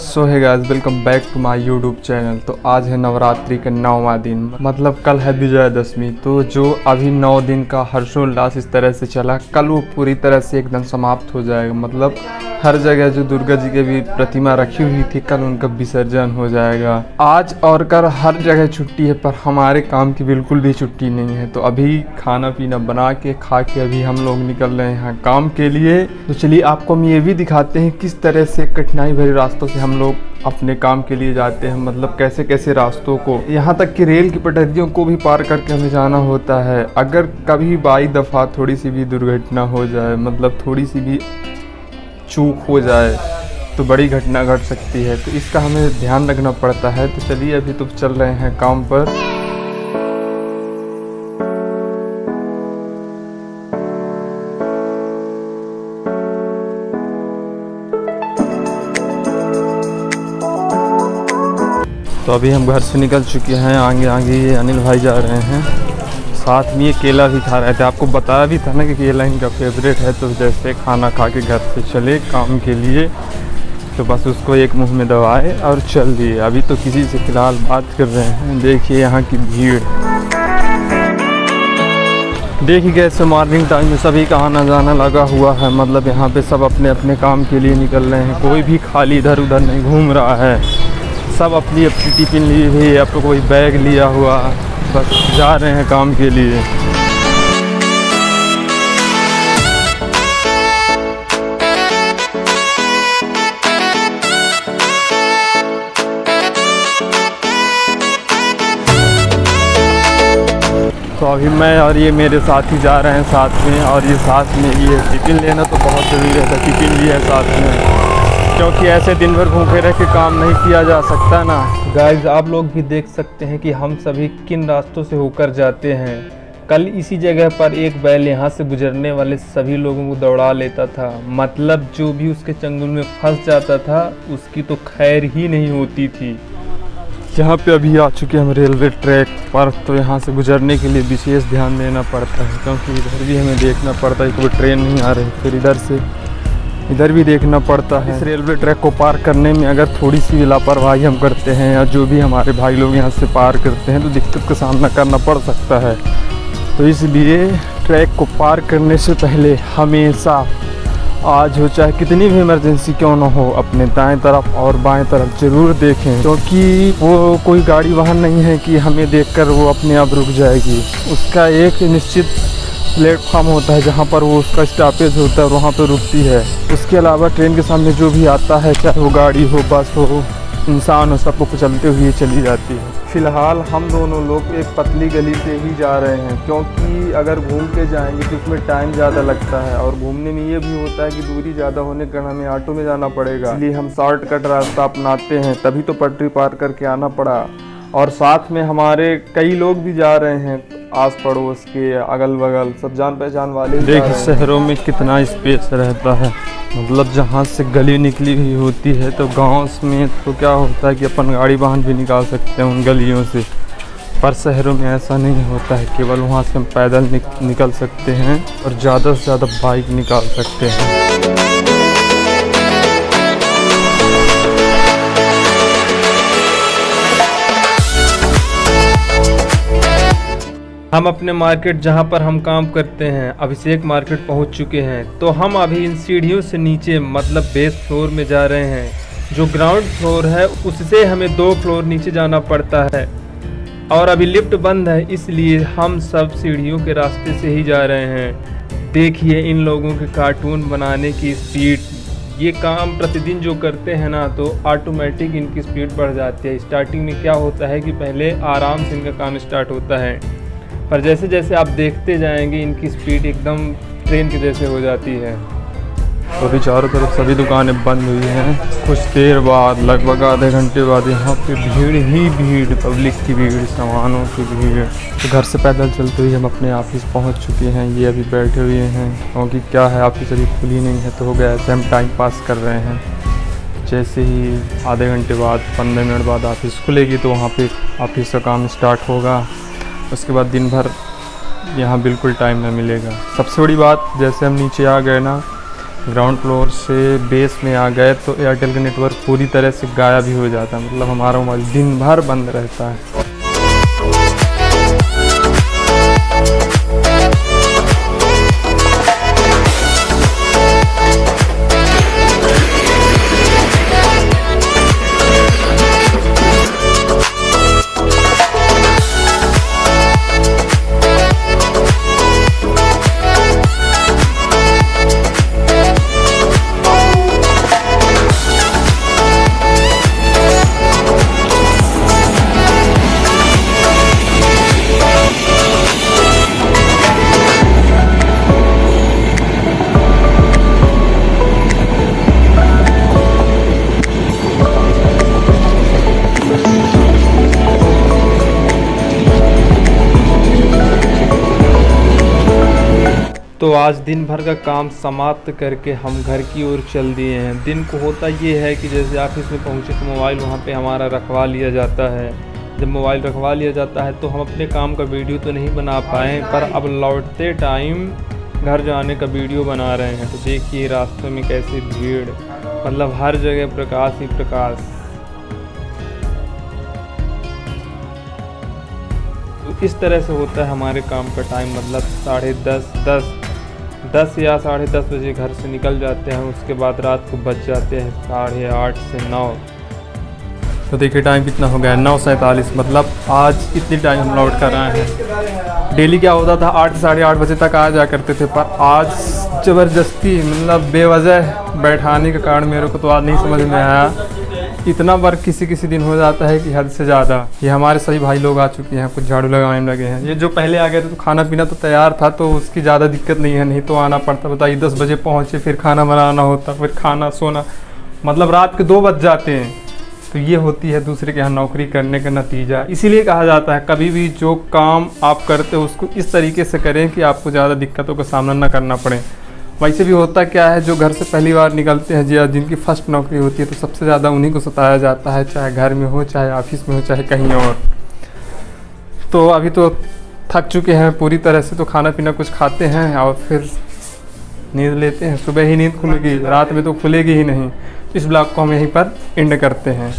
So hi guys, welcome back to my YouTube channel. तो आज है नवरात्रि का 9वां दिन, मतलब कल है विजयदशमी। तो जो अभी 9 दिन का हर्षोल्लास इस तरह से चला, कल वो पूरी तरह से एकदम समाप्त हो जाएगा। मतलब हर जगह जो दुर्गा जी की भी प्रतिमा रखी हुई थी, कल उनका विसर्जन हो जाएगा। आज और कल हर जगह छुट्टी है, पर हमारे काम की बिल्कुल भी छुट्टी नहीं है। तो अभी खाना पीना बना के खा के अभी हम लोग निकल रहे हैं काम के लिए। तो चलिए आपको हम ये भी दिखाते हैं किस तरह से कठिनाई भरे रास्तों से हम लोग अपने काम के लिए जाते हैं। मतलब कैसे कैसे रास्तों को, यहाँ तक कि रेल की पटरियों को भी पार करके हमें जाना होता है। अगर कभी बाई दफ़ा थोड़ी सी भी दुर्घटना हो जाए, मतलब थोड़ी सी भी चूक हो जाए, तो बड़ी घटना घट सकती है। तो इसका हमें ध्यान रखना पड़ता है। तो चलिए अभी तो चल रहे हैं काम पर। तो अभी हम घर से निकल चुके हैं। आगे आगे ये अनिल भाई जा रहे हैं, साथ में ये केला भी खा रहे थे। आपको बताया भी था ना कि केला इनका फेवरेट है। तो जैसे खाना खा के घर से चले काम के लिए, तो बस उसको एक मुंह में दबाए और चल दिए। अभी तो किसी से फ़िलहाल बात कर रहे हैं। देखिए यहाँ की भीड़, देखिए कैसे मॉर्निंग टाइम में सभी का आना जाना लगा हुआ है। मतलब यहाँ पे सब अपने अपने काम के लिए निकल रहे हैं, कोई भी खाली इधर उधर नहीं घूम रहा है। सब अपनी अपनी टिफिन लिए हुए, आपको कोई बैग लिया हुआ, बस जा रहे हैं काम के लिए। तो अभी मैं और ये मेरे साथी जा रहे हैं साथ में, और ये साथ में ये टिफिन लेना तो बहुत ज़रूरी है। तो टिफिन लिया है साथ में, क्योंकि ऐसे दिन भर भूखे रह के काम नहीं किया जा सकता ना। गाइस आप लोग भी देख सकते हैं कि हम सभी किन रास्तों से होकर जाते हैं। कल इसी जगह पर एक बैल यहाँ से गुजरने वाले सभी लोगों को दौड़ा लेता था। मतलब जो भी उसके चंगुल में फंस जाता था उसकी तो खैर ही नहीं होती थी। यहाँ पे अभी आ चुके हम रेलवे ट्रैक पर। तो यहाँ से गुजरने के लिए विशेष ध्यान देना पड़ता है, क्योंकि इधर भी हमें देखना पड़ता है कि कोई ट्रेन नहीं आ रही। फिर इधर से इधर भी देखना पड़ता है। इस रेलवे ट्रैक को पार करने में अगर थोड़ी सी भी लापरवाही हम करते हैं, या जो भी हमारे भाई लोग यहाँ से पार करते हैं, तो दिक्कत का सामना करना पड़ सकता है। तो इसलिए ट्रैक को पार करने से पहले हमेशा, आज हो चाहे कितनी भी इमरजेंसी क्यों ना हो, अपने दाएं तरफ और बाएं तरफ ज़रूर देखें। क्योंकि वो कोई गाड़ी वाहन नहीं है कि हमें देखकर वो अपने आप रुक जाएगी। उसका एक निश्चित प्लेटफॉर्म होता है जहाँ पर वो उसका स्टॉपेज होता है, वहाँ पर रुकती है। उसके अलावा ट्रेन के सामने जो भी आता है, चाहे वो गाड़ी हो, बस हो, इंसान हो, सबको कुचलते हुए चली जाती है। फ़िलहाल हम दोनों लोग एक पतली गली से ही जा रहे हैं, क्योंकि अगर घूम के जाएंगे तो उसमें टाइम ज़्यादा लगता है, और घूमने में ये भी होता है कि दूरी ज़्यादा होने के कारण हमें ऑटो में जाना पड़ेगा। इसलिए हम शॉर्टकट रास्ता अपनाते हैं, तभी तो पटरी पार करके आना पड़ा। और साथ में हमारे कई लोग भी जा रहे हैं, आस पड़ोस के, अगल बगल सब जान पहचान वाले। देखिए शहरों में कितना स्पेस रहता है। मतलब जहाँ से गली निकली हुई होती है, तो गाँव में तो क्या होता है कि अपन गाड़ी वाहन भी निकाल सकते हैं उन गलियों से। पर शहरों में ऐसा नहीं होता है, केवल वहाँ से हम पैदल निकल सकते हैं, और ज़्यादा से ज़्यादा बाइक निकाल सकते हैं। हम अपने मार्केट जहां पर हम काम करते हैं, अभिषेक मार्केट पहुंच चुके हैं। तो हम अभी इन सीढ़ियों से नीचे, मतलब बेस फ्लोर में जा रहे हैं। जो ग्राउंड फ्लोर है उससे हमें 2 फ्लोर नीचे जाना पड़ता है, और अभी लिफ्ट बंद है, इसलिए हम सब सीढ़ियों के रास्ते से ही जा रहे हैं। देखिए इन लोगों के कार्टून बनाने की स्पीड। ये काम प्रतिदिन जो करते हैं ना, तो ऑटोमेटिक इनकी स्पीड बढ़ जाती है। स्टार्टिंग में क्या होता है कि पहले आराम से इनका काम स्टार्ट होता है, पर जैसे जैसे आप देखते जाएंगे इनकी स्पीड एकदम ट्रेन के जैसे हो जाती है। तो अभी चारों तरफ सभी दुकानें बंद हुई हैं। कुछ देर बाद, लगभग आधे घंटे बाद, यहाँ पे भीड़ ही भीड़, पब्लिक की भीड़, सामानों की भीड़। तो घर से पैदल चलते हुए हम अपने ऑफिस पहुँच चुके हैं। ये अभी बैठे हुए हैं, क्योंकि क्या है ऑफिस अभी खुली नहीं है, तो हो गया ऐसे हम टाइम पास कर रहे हैं। जैसे ही आधे घंटे बाद, 15 मिनट बाद ऑफिस खुलेगी, तो वहाँ पे ऑफिस का काम स्टार्ट होगा। उसके बाद दिन भर यहाँ बिल्कुल टाइम ना मिलेगा। सबसे बड़ी बात, जैसे हम नीचे आ गए ना, ग्राउंड फ्लोर से बेस में आ गए तो एयरटेल का नेटवर्क पूरी तरह से गायब ही हो जाता है, मतलब हमारा मोबाइल दिन भर बंद रहता है। तो आज दिन भर का काम समाप्त करके हम घर की ओर चल दिए हैं। दिन को होता ये है कि जैसे ऑफिस में पहुँचे तो मोबाइल वहाँ पे हमारा रखवा लिया जाता है। जब मोबाइल रखवा लिया जाता है तो हम अपने काम का वीडियो तो नहीं बना पाए, पर अब लौटते टाइम घर जाने का वीडियो बना रहे हैं। तो देखिए रास्ते में कैसी भीड़, मतलब हर जगह प्रकाश ही प्रकाश। तो इस तरह से होता है हमारे काम का टाइम, मतलब 10 या 10:30 बजे घर से निकल जाते हैं। उसके बाद रात को बच जाते हैं 8:30 से 9। तो देखिए टाइम कितना हो गया है, 9:47। मतलब आज इतनी टाइम हम लौट कर आए हैं। डेली क्या होता था 8 से 8:30 बजे तक आ जा करते थे, पर आज ज़बरदस्ती मतलब बेवजह बैठाने के कारण मेरे को तो आज नहीं समझ में आया। इतना वर्क किसी दिन हो जाता है कि हद से ज़्यादा। ये हमारे सभी भाई लोग आ चुके हैं, कुछ झाड़ू लगाने में लगे हैं। ये जो पहले आ गए थे तो खाना पीना तो तैयार था, तो उसकी ज़्यादा दिक्कत नहीं है, नहीं तो आना पड़ता। बताइए 10 बजे पहुँचे, फिर खाना बनाना होता, फिर खाना सोना, मतलब रात के 2 बज जाते हैं। तो ये होती है दूसरे के यहाँ नौकरी करने का नतीजा। इसीलिए कहा जाता है कभी भी जो काम आप करते हो उसको इस तरीके से करें कि आपको ज़्यादा दिक्कतों का सामना न करना पड़े। वैसे भी होता क्या है, जो घर से पहली बार निकलते हैं या जिनकी फर्स्ट नौकरी होती है तो सबसे ज़्यादा उन्हीं को सताया जाता है, चाहे घर में हो, चाहे ऑफिस में हो, चाहे कहीं और। तो अभी तो थक चुके हैं पूरी तरह से, तो खाना पीना कुछ खाते हैं और फिर नींद लेते हैं। सुबह ही नींद खुलेगी, रात में तो खुलेगी ही नहीं। इस ब्लॉग को हम यहीं पर एंड करते हैं।